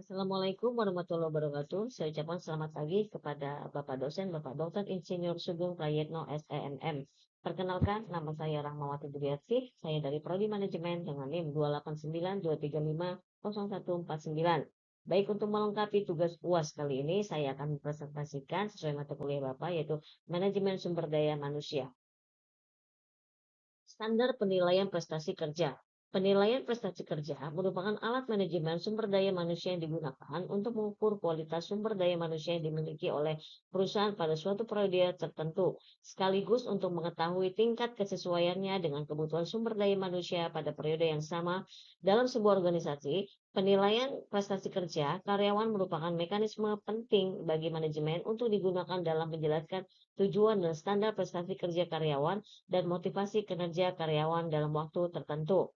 Assalamualaikum warahmatullahi wabarakatuh. Saya ucapkan selamat pagi kepada Bapak dosen, Bapak Dr. Insinyur Sugeng Prayetno SEMM. Perkenalkan, nama saya Rahmawati Duryati. Saya dari Prodi Manajemen dengan NIM 28923500149. Baik, untuk melengkapi tugas UAS kali ini, saya akan mempresentasikan sesuai mata kuliah Bapak, yaitu Manajemen Sumber Daya Manusia. Standar penilaian prestasi kerja. Penilaian prestasi kerja merupakan alat manajemen sumber daya manusia yang digunakan untuk mengukur kualitas sumber daya manusia yang dimiliki oleh perusahaan pada suatu periode tertentu, sekaligus untuk mengetahui tingkat kesesuaiannya dengan kebutuhan sumber daya manusia pada periode yang sama dalam sebuah organisasi. Penilaian prestasi kerja karyawan merupakan mekanisme penting bagi manajemen untuk digunakan dalam menjelaskan tujuan dan standar prestasi kerja karyawan dan motivasi kinerja karyawan dalam waktu tertentu.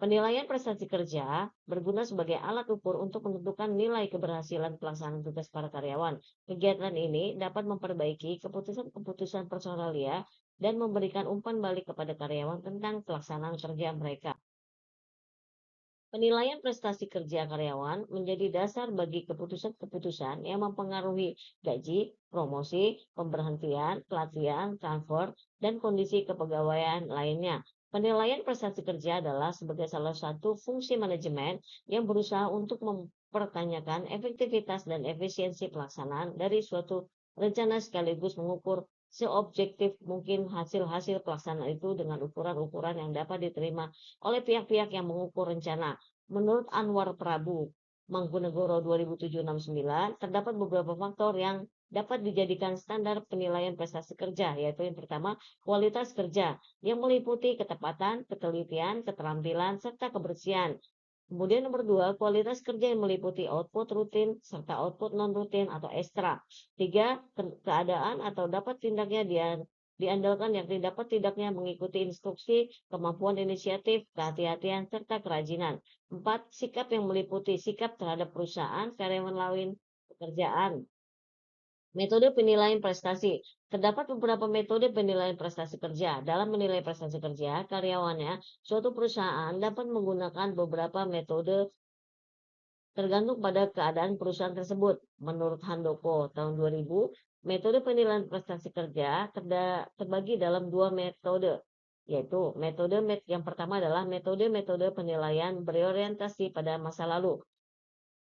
Penilaian prestasi kerja berguna sebagai alat ukur untuk menentukan nilai keberhasilan pelaksanaan tugas para karyawan. Kegiatan ini dapat memperbaiki keputusan-keputusan personalia dan memberikan umpan balik kepada karyawan tentang pelaksanaan kerja mereka. Penilaian prestasi kerja karyawan menjadi dasar bagi keputusan-keputusan yang mempengaruhi gaji, promosi, pemberhentian, pelatihan, transfer, dan kondisi kepegawaian lainnya. Penilaian prestasi kerja adalah sebagai salah satu fungsi manajemen yang berusaha untuk mempertanyakan efektivitas dan efisiensi pelaksanaan dari suatu rencana sekaligus mengukur seobjektif mungkin hasil-hasil pelaksanaan itu dengan ukuran-ukuran yang dapat diterima oleh pihak-pihak yang mengukur rencana. Menurut Anwar Prabu Mangkunegoro 2769, terdapat beberapa faktor yang dapat dijadikan standar penilaian prestasi kerja, yaitu yang pertama, kualitas kerja, yang meliputi ketepatan, ketelitian, keterampilan, serta kebersihan. Kemudian nomor dua, kualitas kerja yang meliputi output rutin serta output non-rutin atau ekstra. Tiga, keadaan atau dapat tindaknya diandalkan yang dapat tidaknya mengikuti instruksi, kemampuan inisiatif, kehati-hatian, serta kerajinan. Empat, sikap yang meliputi sikap terhadap perusahaan, karyawan lain, pekerjaan. Metode penilaian prestasi. Terdapat beberapa metode penilaian prestasi kerja. Dalam menilai prestasi kerja karyawannya, suatu perusahaan dapat menggunakan beberapa metode tergantung pada keadaan perusahaan tersebut. Menurut Handoko tahun 2000, metode penilaian prestasi kerja terbagi dalam dua metode, yaitu metode yang pertama adalah metode-metode penilaian berorientasi pada masa lalu.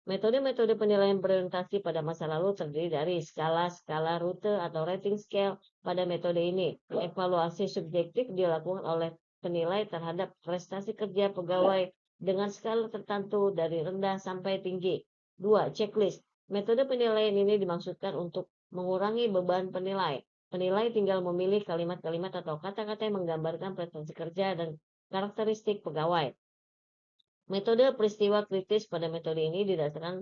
Metode-metode penilaian berorientasi pada masa lalu terdiri dari skala rute atau rating scale. Pada metode ini, evaluasi subjektif dilakukan oleh penilai terhadap prestasi kerja pegawai dengan skala tertentu dari rendah sampai tinggi. 2. Checklist. Metode penilaian ini dimaksudkan untuk mengurangi beban penilai. Penilai tinggal memilih kalimat-kalimat atau kata-kata yang menggambarkan prestasi kerja dan karakteristik pegawai. Metode peristiwa kritis. Pada metode ini didasarkan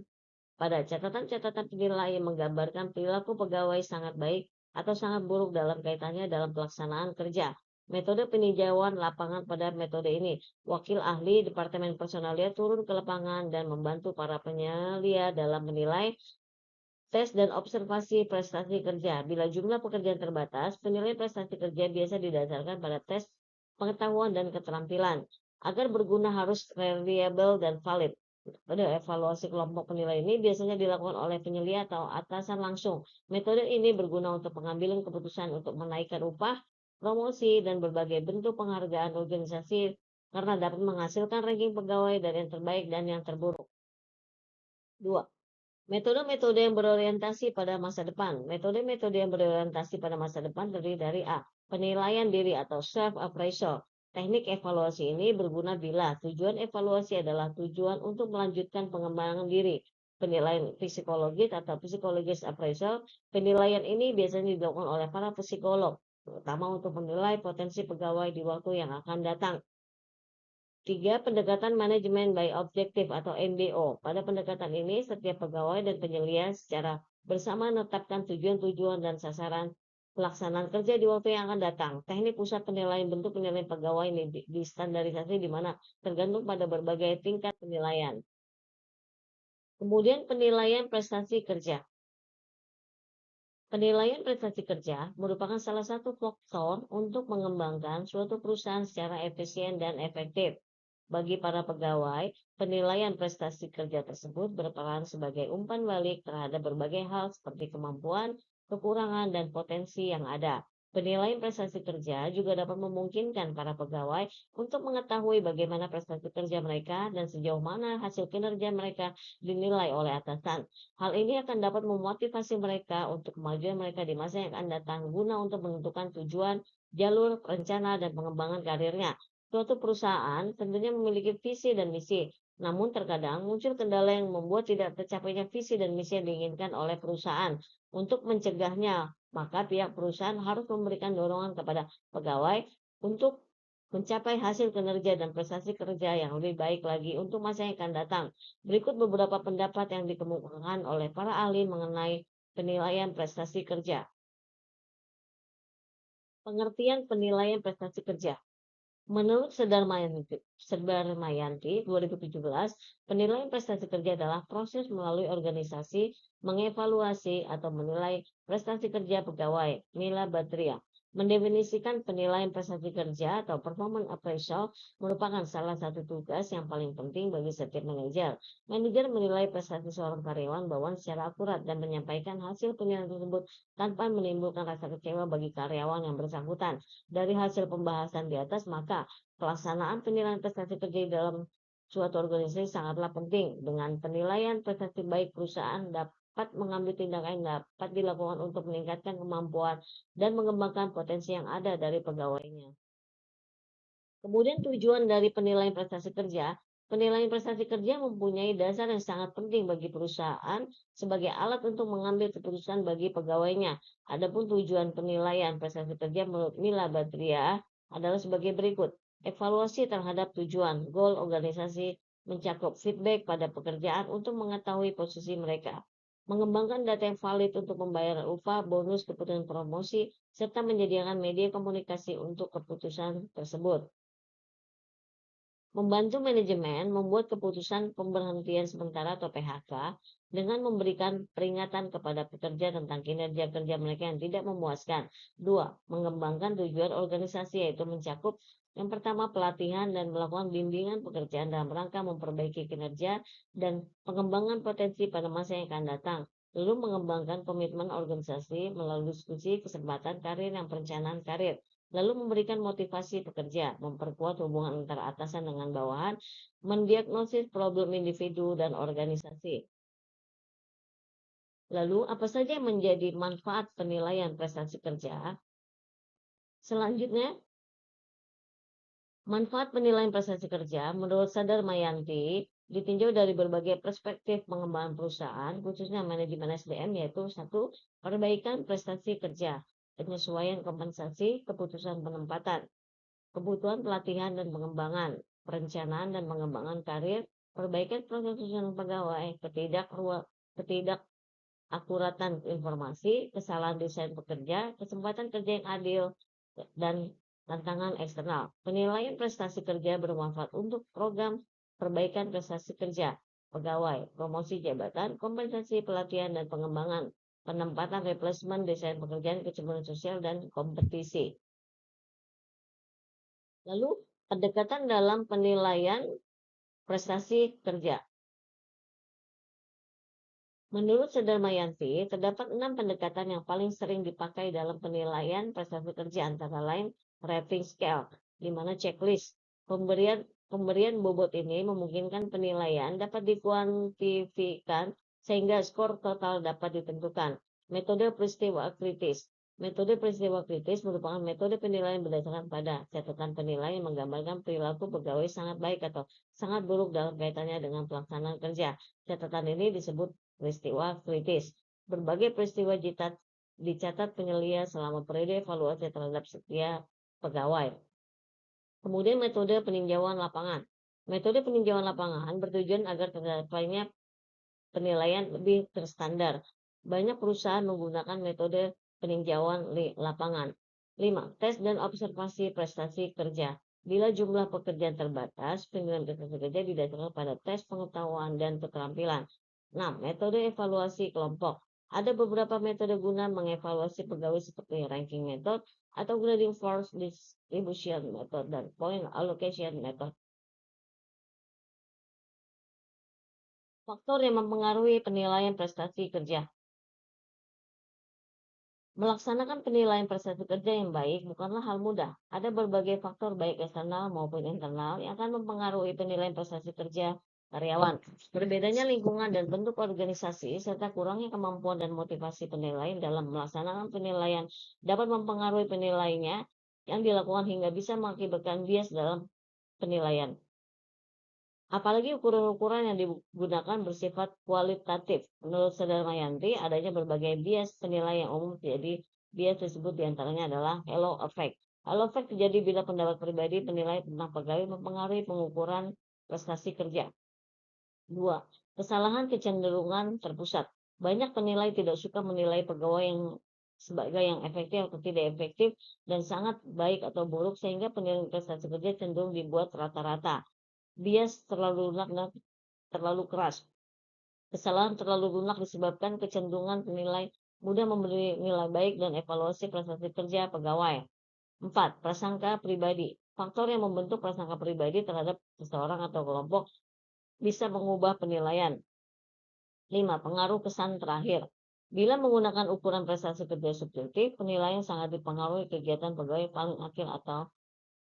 pada catatan-catatan penilai yang menggambarkan perilaku pegawai sangat baik atau sangat buruk dalam kaitannya dalam pelaksanaan kerja. Metode peninjauan lapangan. Pada metode ini, wakil ahli Departemen Personalia turun ke lapangan dan membantu para penyelia dalam menilai tes dan observasi prestasi kerja. Bila jumlah pekerjaan terbatas, penilaian prestasi kerja biasa didasarkan pada tes pengetahuan dan keterampilan. Agar berguna harus reliable dan valid. Pada evaluasi kelompok penilai ini biasanya dilakukan oleh penyelia atau atasan langsung. Metode ini berguna untuk pengambilan keputusan untuk menaikkan upah, promosi, dan berbagai bentuk penghargaan organisasi karena dapat menghasilkan ranking pegawai dari yang terbaik dan yang terburuk. 2. Metode-metode yang berorientasi pada masa depan. Metode-metode yang berorientasi pada masa depan terdiri dari A. Penilaian diri atau self-appraisal. Teknik evaluasi ini berguna bila tujuan evaluasi adalah tujuan untuk melanjutkan pengembangan diri. Penilaian psikologis atau psikologis appraisal. Penilaian ini biasanya dilakukan oleh para psikolog, terutama untuk menilai potensi pegawai di waktu yang akan datang. 3. Pendekatan manajemen by objektif atau MBO. Pada pendekatan ini, setiap pegawai dan penyelia secara bersama menetapkan tujuan-tujuan dan sasaran pelaksanaan kerja di waktu yang akan datang. Teknik pusat penilaian bentuk penilaian pegawai ini distandarisasi di mana tergantung pada berbagai tingkat penilaian. Kemudian penilaian prestasi kerja. Penilaian prestasi kerja merupakan salah satu faktor untuk mengembangkan suatu perusahaan secara efisien dan efektif. Bagi para pegawai, penilaian prestasi kerja tersebut berperan sebagai umpan balik terhadap berbagai hal seperti kemampuan, kekurangan, dan potensi yang ada. Penilaian prestasi kerja juga dapat memungkinkan para pegawai untuk mengetahui bagaimana prestasi kerja mereka dan sejauh mana hasil kinerja mereka dinilai oleh atasan. Hal ini akan dapat memotivasi mereka untuk kemajuan mereka di masa yang akan datang guna untuk menentukan tujuan, jalur, rencana, dan pengembangan karirnya. Suatu perusahaan tentunya memiliki visi dan misi, namun terkadang muncul kendala yang membuat tidak tercapainya visi dan misi yang diinginkan oleh perusahaan. Untuk mencegahnya, maka pihak perusahaan harus memberikan dorongan kepada pegawai untuk mencapai hasil kinerja dan prestasi kerja yang lebih baik lagi untuk masa yang akan datang. Berikut beberapa pendapat yang dikemukakan oleh para ahli mengenai penilaian prestasi kerja. Pengertian penilaian prestasi kerja. Menurut Sedarmayanti 2017, penilaian prestasi kerja adalah proses melalui organisasi mengevaluasi atau menilai prestasi kerja pegawai. Mila Badria mendefinisikan penilaian prestasi kerja atau performance appraisal merupakan salah satu tugas yang paling penting bagi setiap manajer. Manajer menilai prestasi seorang karyawan bawahan secara akurat dan menyampaikan hasil penilaian tersebut tanpa menimbulkan rasa kecewa bagi karyawan yang bersangkutan. Dari hasil pembahasan di atas, maka pelaksanaan penilaian prestasi kerja dalam suatu organisasi sangatlah penting. Dengan penilaian prestasi baik, perusahaan dapat mengambil tindakan yang dapat dilakukan untuk meningkatkan kemampuan dan mengembangkan potensi yang ada dari pegawainya. Kemudian tujuan dari penilaian prestasi kerja. Penilaian prestasi kerja mempunyai dasar yang sangat penting bagi perusahaan sebagai alat untuk mengambil keputusan bagi pegawainya. Adapun tujuan penilaian prestasi kerja menurut Mila Badriah adalah sebagai berikut. Evaluasi terhadap tujuan, goal organisasi, mencakup feedback pada pekerjaan untuk mengetahui posisi mereka. Mengembangkan data yang valid untuk membayar upah, bonus, keputusan promosi, serta menyediakan media komunikasi untuk keputusan tersebut. Membantu manajemen membuat keputusan pemberhentian sementara atau PHK dengan memberikan peringatan kepada pekerja tentang kinerja kerja mereka yang tidak memuaskan. 2. Mengembangkan tujuan organisasi yaitu mencakup yang pertama pelatihan dan melakukan bimbingan pekerjaan dalam rangka memperbaiki kinerja dan pengembangan potensi pada masa yang akan datang. Lalu mengembangkan komitmen organisasi melalui diskusi kesempatan karir dan perencanaan karir. Lalu memberikan motivasi pekerja, memperkuat hubungan antara atasan dengan bawahan, mendiagnosis problem individu dan organisasi. Lalu, apa saja yang menjadi manfaat penilaian prestasi kerja? Selanjutnya, manfaat penilaian prestasi kerja menurut Sadarmayanti ditinjau dari berbagai perspektif pengembangan perusahaan, khususnya manajemen SDM, yaitu 1. Perbaikan prestasi kerja, penyesuaian kompensasi, keputusan penempatan, kebutuhan pelatihan dan pengembangan, perencanaan dan pengembangan karir, perbaikan proses susunan pegawai, ketidakakuratan informasi, kesalahan desain pekerja, kesempatan kerja yang adil, dan tantangan eksternal. Penilaian prestasi kerja bermanfaat untuk program perbaikan prestasi kerja pegawai, promosi jabatan, kompensasi pelatihan dan pengembangan, penempatan replacement, desain pekerjaan, kecemburuan sosial, dan kompetisi. Lalu, pendekatan dalam penilaian prestasi kerja. Menurut Sadarmayanti, terdapat 6 pendekatan yang paling sering dipakai dalam penilaian prestasi kerja, antara lain rating scale, di mana checklist. Pemberian bobot ini memungkinkan penilaian dapat dikuantifikan sehingga skor total dapat ditentukan. Metode peristiwa kritis. Metode peristiwa kritis merupakan metode penilaian berdasarkan pada catatan penilaian yang menggambarkan perilaku pegawai sangat baik atau sangat buruk dalam kaitannya dengan pelaksanaan kerja. Catatan ini disebut peristiwa kritis. Berbagai peristiwa dicatat penyelia selama periode evaluasi terhadap setiap pegawai. Kemudian metode peninjauan lapangan. Metode peninjauan lapangan bertujuan agar tercapainya penilaian lebih terstandar. Banyak perusahaan menggunakan metode peninjauan lapangan. 5. Tes dan observasi prestasi kerja. Bila jumlah pekerjaan terbatas, penilaian prestasi kerja didasarkan pada tes pengetahuan dan keterampilan. 6. Metode evaluasi kelompok. Ada beberapa metode guna mengevaluasi pegawai seperti ranking method atau grading force distribution method dan point allocation method. Faktor yang mempengaruhi penilaian prestasi kerja. Melaksanakan penilaian prestasi kerja yang baik bukanlah hal mudah. Ada berbagai faktor baik eksternal maupun internal yang akan mempengaruhi penilaian prestasi kerja karyawan. Berbedanya lingkungan dan bentuk organisasi serta kurangnya kemampuan dan motivasi penilaian dalam melaksanakan penilaian dapat mempengaruhi penilaiannya yang dilakukan hingga bisa mengakibatkan bias dalam penilaian. Apalagi ukuran-ukuran yang digunakan bersifat kualitatif. Menurut Saudara Mayanti, adanya berbagai bias penilaian yang umum, jadi bias tersebut diantaranya adalah halo effect. Halo effect terjadi bila pendapat pribadi penilai tentang pegawai mempengaruhi pengukuran prestasi kerja. 2. Kesalahan kecenderungan terpusat. Banyak penilai tidak suka menilai pegawai yang sebagai yang efektif atau tidak efektif dan sangat baik atau buruk sehingga penilaian prestasi kerja cenderung dibuat rata-rata. Bias terlalu lunak dan terlalu keras. Kesalahan terlalu lunak disebabkan kecenderungan penilai mudah memberi nilai baik dan evaluasi prestasi kerja pegawai. 4. Prasangka pribadi. Faktor yang membentuk prasangka pribadi terhadap seseorang atau kelompok bisa mengubah penilaian. 5. Pengaruh kesan terakhir. Bila menggunakan ukuran prestasi kerja subjektif, penilaian sangat dipengaruhi kegiatan pegawai paling akhir atau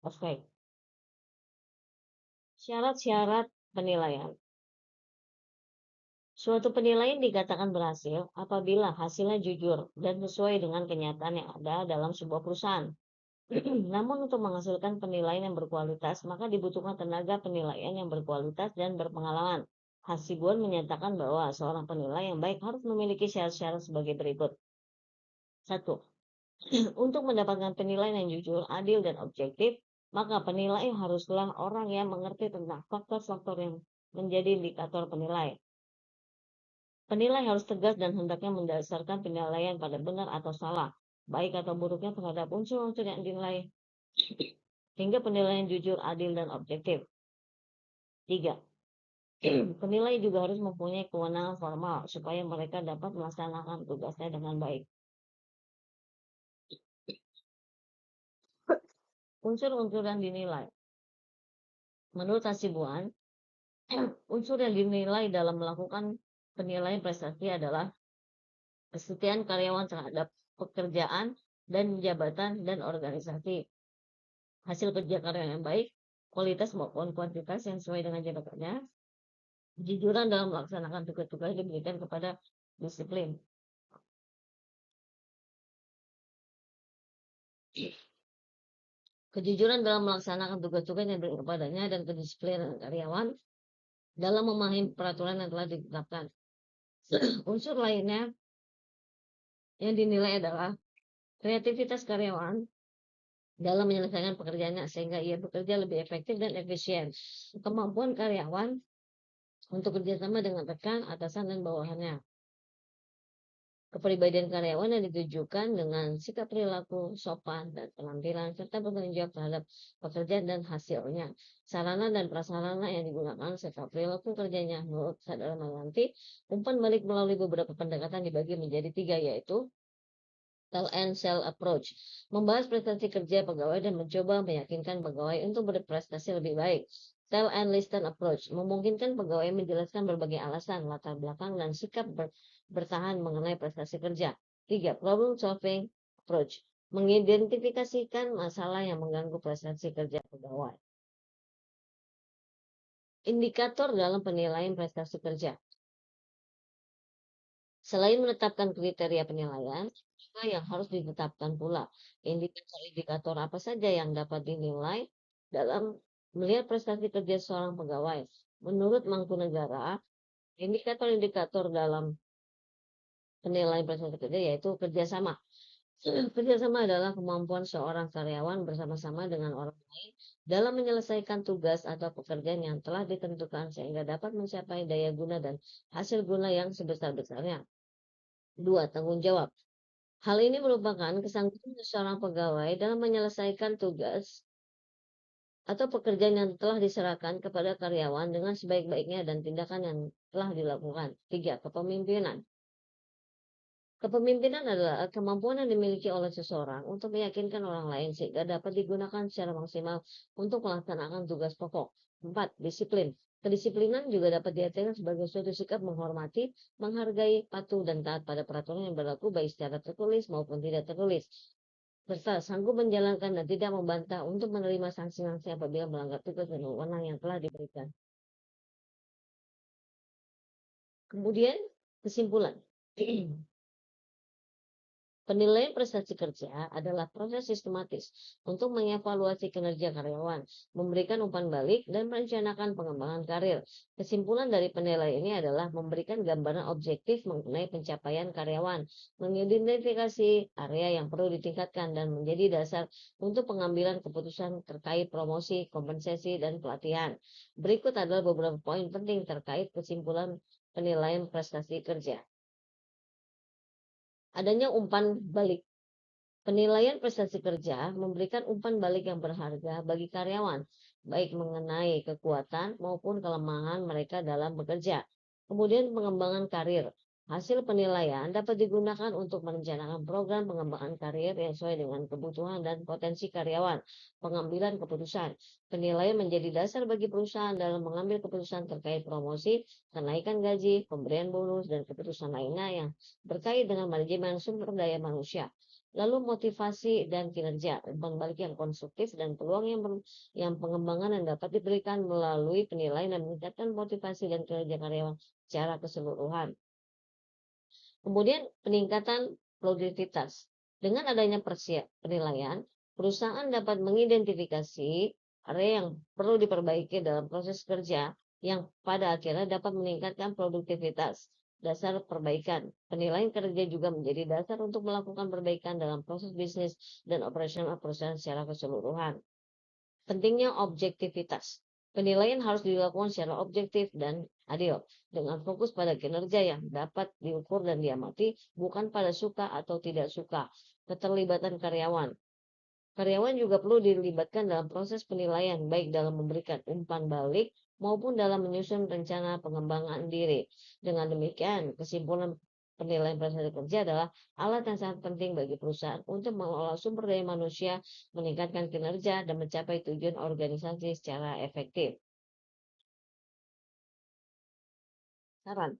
efek. Syarat-syarat penilaian. Suatu penilaian dikatakan berhasil apabila hasilnya jujur dan sesuai dengan kenyataan yang ada dalam sebuah perusahaan. Namun untuk menghasilkan penilaian yang berkualitas, maka dibutuhkan tenaga penilaian yang berkualitas dan berpengalaman. Hasibuan menyatakan bahwa seorang penilai yang baik harus memiliki syarat-syarat sebagai berikut. 1. Untuk mendapatkan penilaian yang jujur, adil, dan objektif, maka penilai haruslah orang yang mengerti tentang faktor-faktor yang menjadi indikator penilai. Penilai harus tegas dan hendaknya mendasarkan penilaian pada benar atau salah, baik atau buruknya terhadap unsur-unsur yang dinilai, hingga penilaian jujur, adil, dan objektif. 3. Penilai juga harus mempunyai kewenangan formal supaya mereka dapat melaksanakan tugasnya dengan baik. Unsur-unsur yang dinilai. Menurut Hasibuan, unsur yang dinilai dalam melakukan penilaian prestasi adalah kesetiaan karyawan terhadap pekerjaan dan jabatan dan organisasi, hasil kerja karyawan yang baik, kualitas maupun kuantitas yang sesuai dengan jabatannya, kejujuran dalam melaksanakan tugas-tugas diberikan kepada disiplin. Kejujuran dalam melaksanakan tugas-tugas yang diberikan kepadanya dan kedisiplinan karyawan dalam memahami peraturan yang telah ditetapkan. Unsur lainnya yang dinilai adalah kreativitas karyawan dalam menyelesaikan pekerjaannya sehingga ia bekerja lebih efektif dan efisien. Kemampuan karyawan untuk kerjasama dengan rekan, atasan, dan bawahannya. Kepribadian karyawan yang ditujukan dengan sikap perilaku, sopan, dan penampilan, serta bertanggung jawab terhadap pekerjaan dan hasilnya. Sarana dan prasarana yang digunakan serta perilaku kerjanya. Menurut Saudara Mayanti, umpan balik melalui beberapa pendekatan dibagi menjadi 3, yaitu tell and sell approach, membahas prestasi kerja pegawai dan mencoba meyakinkan pegawai untuk berprestasi lebih baik. Tell and listen approach, memungkinkan pegawai menjelaskan berbagai alasan, latar belakang, dan sikap bertahan mengenai prestasi kerja. 3. Problem solving approach, mengidentifikasikan masalah yang mengganggu prestasi kerja pegawai. Indikator dalam penilaian prestasi kerja. Selain menetapkan kriteria penilaian, juga yang harus ditetapkan pula indikator-indikator apa saja yang dapat dinilai dalam melihat prestasi kerja seorang pegawai. Menurut Mangkunegara, indikator-indikator dalam penilaian prestasi kerja yaitu kerjasama. Kerjasama adalah kemampuan seorang karyawan bersama-sama dengan orang lain dalam menyelesaikan tugas atau pekerjaan yang telah ditentukan sehingga dapat mencapai daya guna dan hasil guna yang sebesar-besarnya. 2. Tanggung jawab. Hal ini merupakan kesanggupan seorang pegawai dalam menyelesaikan tugas atau pekerjaan yang telah diserahkan kepada karyawan dengan sebaik-baiknya dan tindakan yang telah dilakukan. 3. Kepemimpinan. Kepemimpinan adalah kemampuan yang dimiliki oleh seseorang untuk meyakinkan orang lain sehingga dapat digunakan secara maksimal untuk melaksanakan tugas pokok. 4. Disiplin. Kedisiplinan juga dapat diartikan sebagai suatu sikap menghormati, menghargai, patuh, dan taat pada peraturan yang berlaku baik secara tertulis maupun tidak tertulis, serta sanggup menjalankan dan tidak membantah untuk menerima sanksi-sanksi apabila melanggar tugas dan wewenang yang telah diberikan. Kemudian, kesimpulan. Penilaian prestasi kerja adalah proses sistematis untuk mengevaluasi kinerja karyawan, memberikan umpan balik, dan merencanakan pengembangan karir. Kesimpulan dari penilaian ini adalah memberikan gambaran objektif mengenai pencapaian karyawan, mengidentifikasi area yang perlu ditingkatkan, dan menjadi dasar untuk pengambilan keputusan terkait promosi, kompensasi, dan pelatihan. Berikut adalah beberapa poin penting terkait kesimpulan penilaian prestasi kerja. Adanya umpan balik. Penilaian prestasi kerja memberikan umpan balik yang berharga bagi karyawan, baik mengenai kekuatan maupun kelemahan mereka dalam bekerja. Kemudian pengembangan karir. Hasil penilaian dapat digunakan untuk merencanakan program pengembangan karir yang sesuai dengan kebutuhan dan potensi karyawan. Pengambilan keputusan. Penilaian menjadi dasar bagi perusahaan dalam mengambil keputusan terkait promosi, kenaikan gaji, pemberian bonus, dan keputusan lainnya yang berkait dengan manajemen sumber daya manusia. Lalu motivasi dan kinerja, umpan balik yang konstruktif dan peluang yang pengembangan yang dapat diberikan melalui penilaian dan meningkatkan motivasi dan kinerja karyawan secara keseluruhan. Kemudian peningkatan produktivitas. Dengan adanya penilaian, perusahaan dapat mengidentifikasi area yang perlu diperbaiki dalam proses kerja yang pada akhirnya dapat meningkatkan produktivitas. Dasar perbaikan. Penilaian kerja juga menjadi dasar untuk melakukan perbaikan dalam proses bisnis dan operasional perusahaan secara keseluruhan. Pentingnya objektivitas. Penilaian harus dilakukan secara objektif dan adil, dengan fokus pada kinerja yang dapat diukur dan diamati, bukan pada suka atau tidak suka. Keterlibatan karyawan. Karyawan juga perlu dilibatkan dalam proses penilaian, baik dalam memberikan umpan balik maupun dalam menyusun rencana pengembangan diri. Dengan demikian, kesimpulan penilaian prestasi kerja adalah alat yang sangat penting bagi perusahaan untuk mengelola sumber daya manusia, meningkatkan kinerja, dan mencapai tujuan organisasi secara efektif. Saran.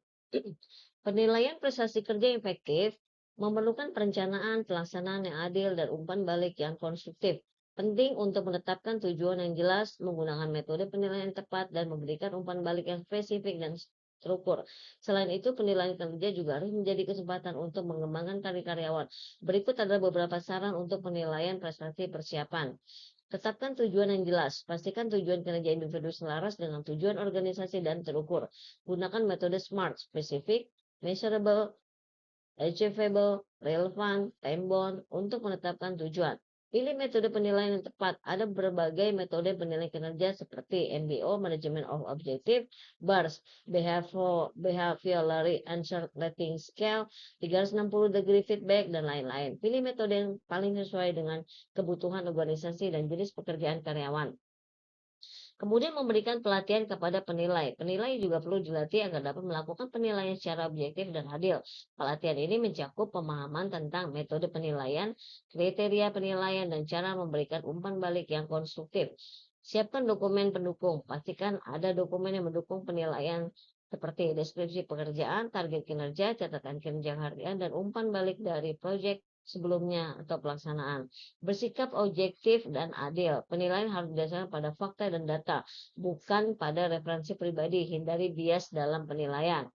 Penilaian prestasi kerja yang efektif memerlukan perencanaan, pelaksanaan yang adil, dan umpan balik yang konstruktif. Penting untuk menetapkan tujuan yang jelas, menggunakan metode penilaian yang tepat, dan memberikan umpan balik yang spesifik dan terukur. Selain itu, penilaian kerja juga harus menjadi kesempatan untuk mengembangkan karir karyawan. Berikut adalah beberapa saran untuk penilaian prestasi persiapan. Tetapkan tujuan yang jelas. Pastikan tujuan kinerja individu selaras dengan tujuan organisasi dan terukur. Gunakan metode SMART, specific, measurable, achievable, relevant, time-bound untuk menetapkan tujuan. Pilih metode penilaian yang tepat. Ada berbagai metode penilaian kinerja seperti MBO, Management of Objective, BARS, Behaviorally Answer Rating Scale, 360 degree feedback, dan lain-lain. Pilih metode yang paling sesuai dengan kebutuhan organisasi dan jenis pekerjaan karyawan. Kemudian memberikan pelatihan kepada penilai. Penilai juga perlu dilatih agar dapat melakukan penilaian secara objektif dan adil. Pelatihan ini mencakup pemahaman tentang metode penilaian, kriteria penilaian, dan cara memberikan umpan balik yang konstruktif. Siapkan dokumen pendukung. Pastikan ada dokumen yang mendukung penilaian seperti deskripsi pekerjaan, target kinerja, catatan kinerja harian, dan umpan balik dari proyek sebelumnya atau pelaksanaan. Bersikap objektif dan adil. Penilaian harus didasarkan pada fakta dan data, bukan pada referensi pribadi. Hindari bias dalam penilaian.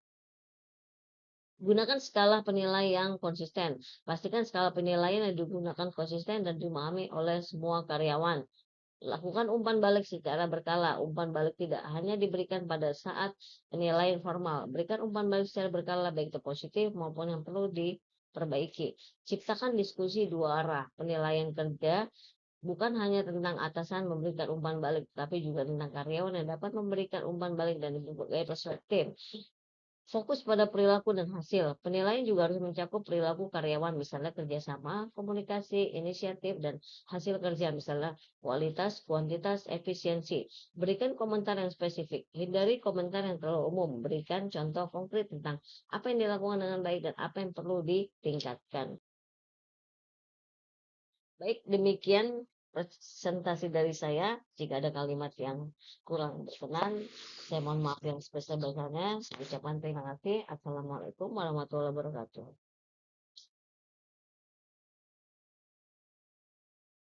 Gunakan skala penilai yang konsisten. Pastikan skala penilaian yang digunakan konsisten dan dimahami oleh semua karyawan. Lakukan umpan balik secara berkala. Umpan balik tidak hanya diberikan pada saat penilaian formal. Berikan umpan balik secara berkala, baik itu positif maupun yang perlu diperbaiki. Ciptakan diskusi dua arah. Penilaian kerja bukan hanya tentang atasan memberikan umpan balik, tapi juga tentang karyawan yang dapat memberikan umpan balik dan berbagai perspektif. Fokus pada perilaku dan hasil. Penilaian juga harus mencakup perilaku karyawan, misalnya kerjasama, komunikasi, inisiatif, dan hasil kerja, misalnya kualitas, kuantitas, efisiensi. Berikan komentar yang spesifik. Hindari komentar yang terlalu umum. Berikan contoh konkret tentang apa yang dilakukan dengan baik dan apa yang perlu ditingkatkan. Baik, demikian presentasi dari saya. Jika ada kalimat yang kurang berkenan, saya mohon maaf yang sebesar-besarnya. Saya ucapkan terima kasih. Assalamualaikum warahmatullahi wabarakatuh.